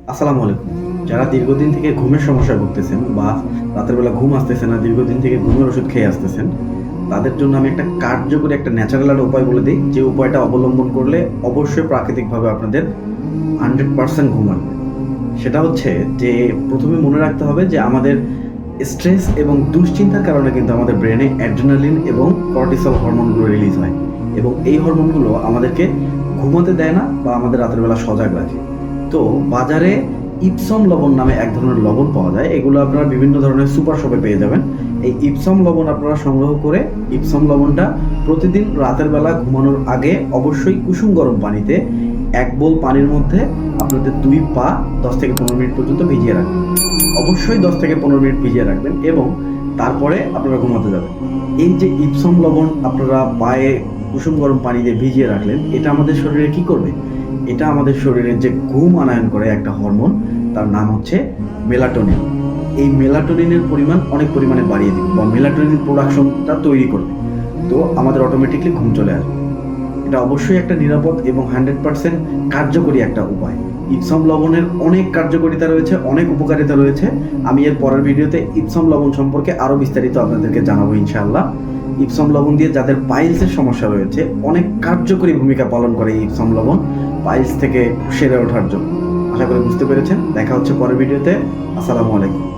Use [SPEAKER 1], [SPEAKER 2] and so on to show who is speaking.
[SPEAKER 1] আসসালামু আলাইকুম। যারা দীর্ঘদিন থেকে ঘুমের সমস্যায় ভুগতেছেন বা রাতের বেলা ঘুম আসতেছে না, দীর্ঘদিন থেকে ঘুমের ওষুধ খেয়ে আসতেছেন, তাদের জন্য আমি একটা কার্যকরী একটা ন্যাচারাল উপায় বলে দিই, যে উপায়টা অবলম্বন করলে অবশ্যই প্রাকৃতিকভাবে আপনাদের 100% ঘুম আসবে। সেটা হচ্ছে যে প্রথমে মনে রাখতে হবে যে আমাদের স্ট্রেস এবং দুশ্চিন্তার কারণে কিন্তু আমাদের ব্রেনে অ্যাড্রিনালিন এবং কর্টিসল হরমোনগুলো রিলিজ হয়, এবং এই হরমোনগুলো আমাদেরকে ঘুমাতে দেয় না বা আমাদের রাতের বেলা সজাগ রাখে। তো বাজারে ইপসম লবণ নামে এক ধরনের লবণ পাওয়া যায়, এগুলো আপনারা বিভিন্ন ধরনের সুপার শপে পেয়ে যাবেন। এই ইপসম লবণ আপনারা সংগ্রহ করে ইপসম লবণটা প্রতিদিন রাতের বেলা ঘুমানোর আগে অবশ্যই কুসুম গরম পানিতে 1 বোল পানির মধ্যে আপনাদের 2 পা 10 থেকে 15 মিনিট পর্যন্ত ভিজিয়ে রাখবেন। অবশ্যই 10 থেকে 15 মিনিট ভিজিয়ে রাখবেন এবং তারপরে আপনারা ঘুমাতে যাবেন। এই যে ইপসম লবণ আপনারা পায়ে কুসুম গরম পানি দিয়ে ভিজিয়ে রাখলেন, এটা আমাদের শরীরে কি করবে? এটা আমাদের শরীরে যে ঘুম আনয়ন করে একটা হরমোন, তার নাম হচ্ছে মেলাটোনিন। এই মেলাটোনিনের পরিমাণ অনেক পরিমাণে বাড়িয়ে দিবে বা মেলাটোনিন প্রোডাকশনটা তৈরি করবে। তো আমাদের অটোমেটিকলি ঘুম চলে আসবে। এটা অবশ্যই একটা নিরাপদ এবং 100% কার্যকরী একটা উপায়। ইপসম লবণের অনেক কার্যকারিতা রয়েছে, অনেক উপকারিতা রয়েছে। আমি এর পরের ভিডিওতে ইপসম লবণ সম্পর্কে আরও বিস্তারিত আপনাদেরকে জানাবো ইনশাআল্লাহ। ইপসম লবণ দিয়ে যাদের পাইলসের সমস্যা রয়েছে, অনেক কার্যকরী ভূমিকা পালন করে এই ইপসম লবণ পাইলস থেকে সেরে ওঠার জন্য। আশা করি বুঝতে পেরেছেন। দেখা হচ্ছে পরের ভিডিওতে। আসসালামু আলাইকুম।